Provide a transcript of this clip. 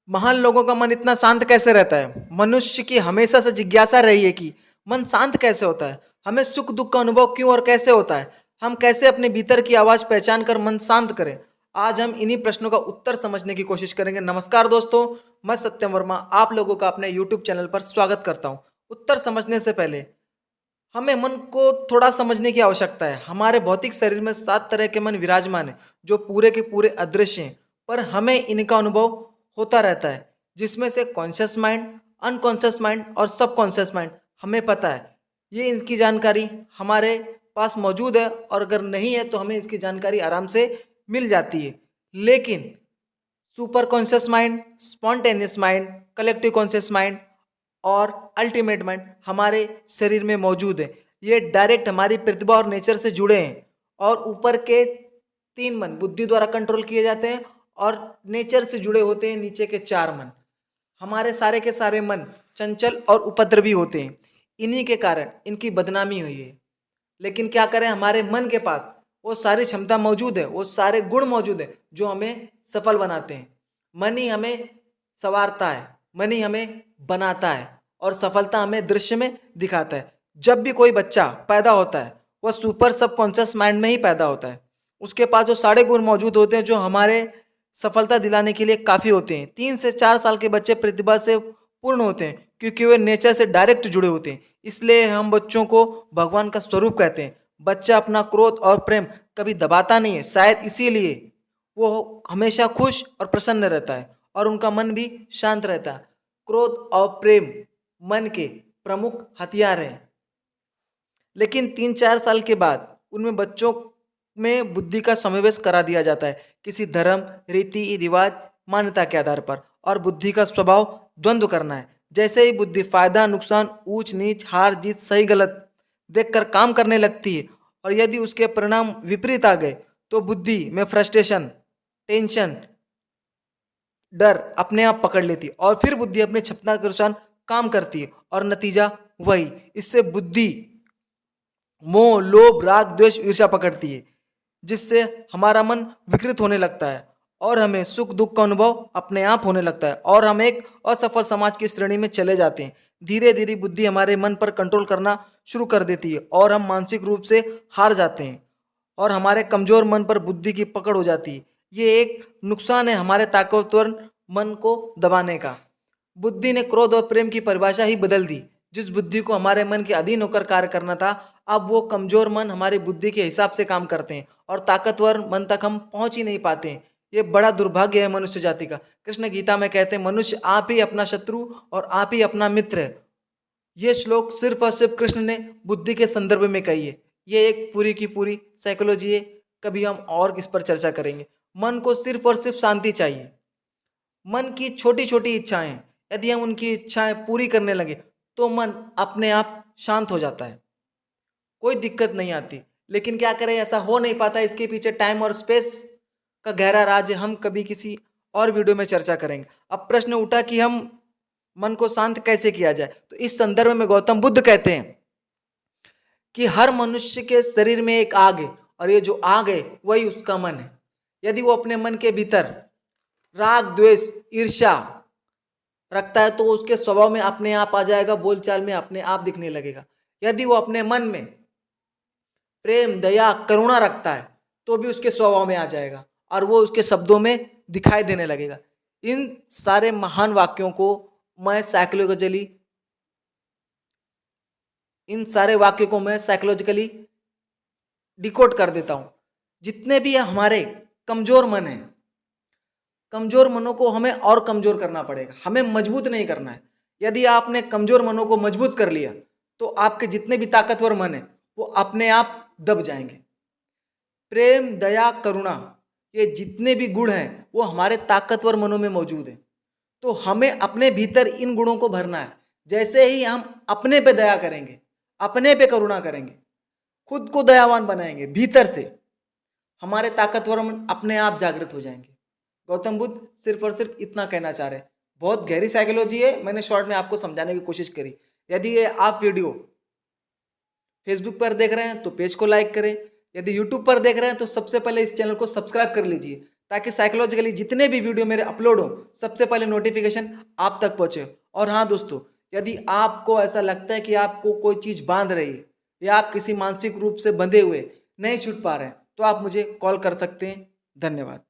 महान लोगों का मन इतना शांत कैसे रहता है? मनुष्य की हमेशा से जिज्ञासा रही है कि मन शांत कैसे होता है? हमें सुख दुख का अनुभव क्यों और कैसे होता है? हम कैसे अपने भीतर की आवाज पहचान कर मन शांत करें? आज हम इन्हीं प्रश्नों का उत्तर समझने की कोशिश करेंगे। नमस्कार दोस्तों, मैं सत्यम वर्मा आप लोगों का अपने यूट्यूब चैनल पर स्वागत करता हूँ। उत्तर समझने से पहले हमें मन को थोड़ा समझने की आवश्यकता है। हमारे भौतिक शरीर में 7 तरह के मन विराजमान हैं, जो पूरे के पूरे अदृश्य हैं, पर हमें इनका अनुभव होता रहता है, जिसमें से कॉन्शियस माइंड, अनकॉन्शियस माइंड और सबकॉन्शियस माइंड हमें पता है। ये इनकी जानकारी हमारे पास मौजूद है और अगर नहीं है तो हमें इसकी जानकारी आराम से मिल जाती है। लेकिन super conscious mind, spontaneous mind, collective conscious mind और अल्टीमेट माइंड हमारे शरीर में मौजूद है। ये डायरेक्ट हमारी प्रतिभा और नेचर से जुड़े हैं और ऊपर के 3 मन बुद्धि द्वारा कंट्रोल किए जाते हैं और नेचर से जुड़े होते हैं नीचे के 4 मन। हमारे सारे के सारे मन चंचल और उपद्रवी होते हैं। इन्हीं के कारण इनकी बदनामी हुई है। लेकिन क्या करें, हमारे मन के पास वो सारी क्षमता मौजूद है, वो सारे गुण मौजूद है जो हमें सफल बनाते हैं। मन ही हमें संवारता है, मन ही हमें बनाता है और सफलता हमें दृश्य में दिखाता है। जब भी कोई बच्चा पैदा होता है वह सुपर सबकॉन्शियस माइंड में ही पैदा होता है। उसके पास जो सारे गुण मौजूद होते हैं जो हमारे सफलता दिलाने के लिए काफ़ी होते हैं। 3 से 4 साल के बच्चे प्रतिभा से पूर्ण होते हैं क्योंकि वे नेचर से डायरेक्ट जुड़े होते हैं। इसलिए हम बच्चों को भगवान का स्वरूप कहते हैं। बच्चा अपना क्रोध और प्रेम कभी दबाता नहीं है, शायद इसीलिए वो हमेशा खुश और प्रसन्न रहता है और उनका मन भी शांत रहता है। क्रोध और प्रेम मन के प्रमुख हथियार हैं। लेकिन 3-4 साल के बाद उनमें बच्चों में बुद्धि का समावेश करा दिया जाता है किसी धर्म, रीति रिवाज, मान्यता के आधार पर। और बुद्धि का स्वभाव द्वंद्व करना है। जैसे ही बुद्धि फायदा नुकसान, ऊंच नीच, हार जीत, सही गलत देखकर काम करने लगती है और यदि उसके परिणाम विपरीत आ गए तो बुद्धि में फ्रस्ट्रेशन, टेंशन, डर अपने आप पकड़ लेती है और फिर बुद्धि अपने क्षमता के अनुसार काम करती है और नतीजा वही। इससे बुद्धि मोह, लोभ, राग, द्वेष, ईर्ष्या पकड़ती है, जिससे हमारा मन विकृत होने लगता है और हमें सुख दुख का अनुभव अपने आप होने लगता है और हम एक असफल समाज की श्रेणी में चले जाते हैं। धीरे धीरे बुद्धि हमारे मन पर कंट्रोल करना शुरू कर देती है और हम मानसिक रूप से हार जाते हैं और हमारे कमजोर मन पर बुद्धि की पकड़ हो जाती है। ये एक नुकसान है हमारे ताकतवर मन को दबाने का। बुद्धि ने क्रोध और प्रेम की परिभाषा ही बदल दी। जिस बुद्धि को हमारे मन के अधीन होकर कार्य करना था, अब वो कमजोर मन हमारी बुद्धि के हिसाब से काम करते हैं और ताकतवर मन तक हम पहुंच ही नहीं पाते हैं। ये बड़ा दुर्भाग्य है मनुष्य जाति का। कृष्ण गीता में कहते हैं, मनुष्य आप ही अपना शत्रु और आप ही अपना मित्र है। ये श्लोक सिर्फ और सिर्फ कृष्ण ने बुद्धि के संदर्भ में कही है। ये एक पूरी की पूरी साइकोलॉजी है। कभी हम और इस पर चर्चा करेंगे। मन को सिर्फ और सिर्फ शांति चाहिए। मन की छोटी छोटी इच्छाएं, यदि हम उनकी इच्छाएं पूरी करने लगे तो मन अपने आप शांत हो जाता है, कोई दिक्कत नहीं आती। लेकिन क्या करें, ऐसा हो नहीं पाता। इसके पीछे टाइम और स्पेस का गहरा राज है। हम कभी किसी और वीडियो में चर्चा करेंगे। अब प्रश्न उठा कि हम मन को शांत कैसे किया जाए, तो इस संदर्भ में गौतम बुद्ध कहते हैं कि हर मनुष्य के शरीर में एक आग है और ये जो आग है वही उसका मन है। यदि वो अपने मन के भीतर राग, द्वेष, ईर्ष्या रखता है तो उसके स्वभाव में अपने आप आ जाएगा, बोलचाल में अपने आप दिखने लगेगा। यदि वो अपने मन में प्रेम, दया, करुणा रखता है तो भी उसके स्वभाव में आ जाएगा और वो उसके शब्दों में दिखाई देने लगेगा। इन सारे महान वाक्यों को मैं साइकोलॉजिकली इन सारे वाक्यों को मैं साइकोलॉजिकली डिकोड कर देता हूं। जितने भी हमारे कमजोर मन हैं, कमजोर मनों को हमें और कमजोर करना पड़ेगा, हमें मजबूत नहीं करना है। यदि आपने कमजोर मनों को मजबूत कर लिया तो आपके जितने भी ताकतवर मन है वो अपने आप दब जाएंगे। प्रेम, दया, करुणा, ये जितने भी गुण हैं वो हमारे ताकतवर मनों में मौजूद हैं। तो हमें अपने भीतर इन गुणों को भरना है। जैसे ही हम अपने पे दया करेंगे, अपने पे करुणा करेंगे, खुद को दयावान बनाएंगे भीतर से, हमारे ताकतवर मन अपने आप जागृत हो जाएंगे। गौतम बुद्ध सिर्फ और सिर्फ इतना कहना चाह रहे हैं। बहुत गहरी साइकोलॉजी है, मैंने शॉर्ट में आपको समझाने की कोशिश करी। यदि ये आप वीडियो फेसबुक पर देख रहे हैं तो पेज को लाइक करें। यदि यूट्यूब पर देख रहे हैं तो सबसे पहले इस चैनल को सब्सक्राइब कर लीजिए ताकि साइकोलॉजिकली जितने भी वीडियो मेरे अपलोड हो सबसे पहले नोटिफिकेशन आप तक पहुंचे। और हाँ दोस्तों, यदि आपको ऐसा लगता है कि आपको कोई चीज़ बांध रही है या आप किसी मानसिक रूप से बंधे हुए नहीं छूट पा रहे हैं, तो आप मुझे कॉल कर सकते हैं। धन्यवाद।